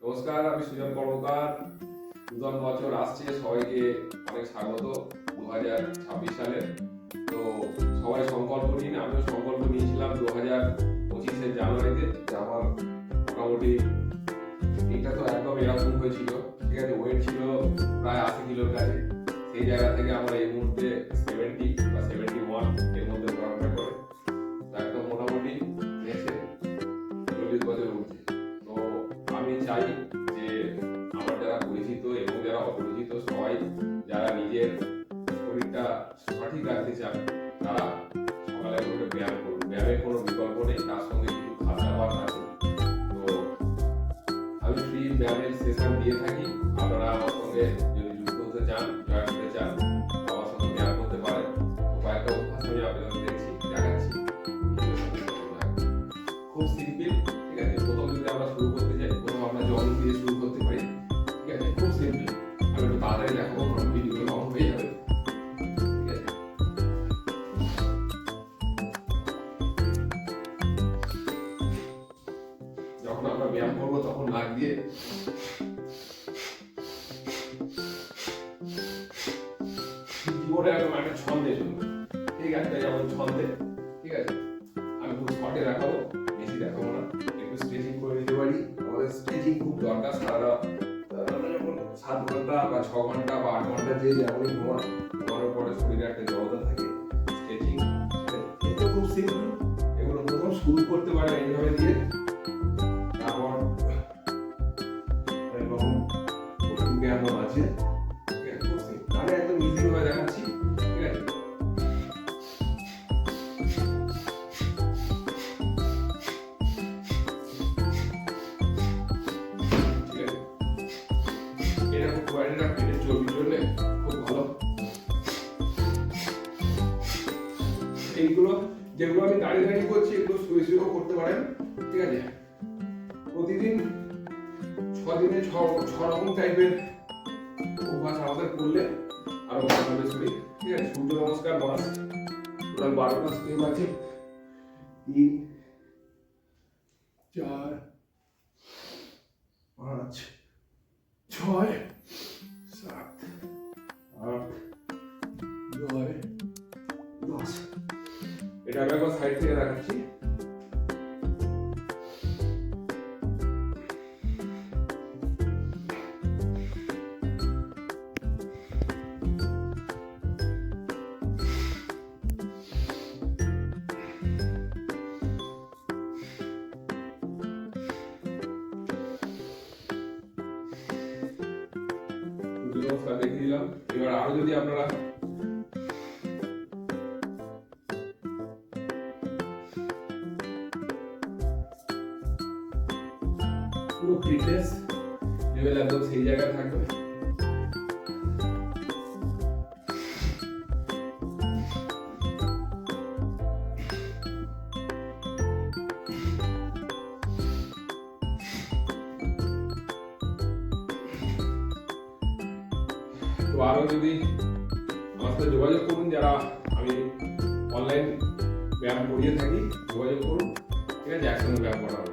নমস্কার, আমি সুজন কর্মকার। নূতন বছর আসছে, সবাইকে অনেক স্বাগত 2026 সালে। তো সবাই সংকল্প নিন, আমিও সংকল্প নিয়েছিলাম 2025 জানুয়ারিতে যে আমার মোটামুটি এটা তো একদম এরকম হয়েছিল, ঠিক আছে, ওয়েট ছিল প্রায় 80 কিলোর কাছে। সেই জায়গা থেকে আমার এই মুহূর্তে 70 বা 71 এর মধ্যে ঘোরাফেরা করে একদম মোটামুটি এসে 40 বছর উঠছে। তো আমি চাই যে আমার যারা পরিচিত এবং যারা অপরিচিত সবাই যারা নিজের শরীরটা সঠিক রাখতে চান তারা সকালে উঠে ব্যায়াম করুন। ব্যায়ামের কোনো বিকল্প নেই, তার সঙ্গে কিছু খাদ্যাভ্যাস আছে। তো আমি ফ্রি ব্যায়ামের সেশন দিয়ে থাকি। আপনারা আমার সঙ্গে যদি যুক্ত হতে চান, জয়েন করতে চান, আমার সঙ্গে ব্যায়াম করতে পারেন। তো কয়েকটা অভ্যাস আমি আপনাদের দেখাচ্ছি। খুব সিম্পল, ঠিক আছে। প্রথম যদি আমরা শুরু করতে চাই, প্রথম আমরা জগিং দিয়ে শুরু করতে পারি, ঠিক আছে। খুব সিম্পল, আমি একটু তাড়াতাড়ি দেখাবো কারণ ভিডিওগুলো লং হয়ে যাবে, ঠিক আছে। যখন আমরা ব্যায়াম করবো তখন নাক দিয়ে জীবনে একদম একটা ছন্দে শুনবো, ঠিক আছে। যেমন ছন্দে, ঠিক আছে। আমি খুব শর্টে দেখাবো, বেশি দেখাবো না। একটু স্ট্রেচিং করে নিতে পারি। আমাদের স্ট্রেচিং খুব দরকার সারা 7 ঘন্টা বা 6 ঘন্টা বা 8 ঘন্টা যে যেমনই ঘুমানোর পরে শরীরে একটা জড়তা থাকে। স্ট্রেচিং এটা খুব সিম্পল, এগুলো প্রথম শুরু করতে পারেন এইভাবে দিয়ে। তারপর এরকম কঠিন ব্যায়াম আছে, ঠিক আছে। খুব সিম্পল, আমি একদম ইজি ভাবে দেখাচ্ছি, ঠিক আছে। এটা খুব বাইরেটা পেটের চর্বির জন্য খুব ভালো। এইগুলো যেগুলো আমি দাঁড়িয়ে দাঁড়িয়ে করছি এগুলো শুয়ে শুয়েও করতে পারেন, ঠিক আছে। প্রতিদিন 6 দিনে 6 রকম টাইপের অভ্যাস আমাদের করলে আরো ভালো হবে শরীর, ঠিক আছে। সূর্য নমস্কার মাস টোটাল 12টা স্টেপ আছে। 3 4 5 6 7 8 9 10। এটা আমি একবার সাইড থেকে দেখাচ্ছি। দেখে দিলাম। এবার আরো যদি আপনারা পুরো ফিটনেস লেভেল একদম সেই জায়গায় থাকবে। তো আরো যদি আমার সাথে যোগাযোগ করুন, যারা আমি অনলাইন ব্যায়াম করিয়ে থাকি, যোগাযোগ করুন, ঠিক আছে। একসঙ্গে ব্যায়াম করা হবে।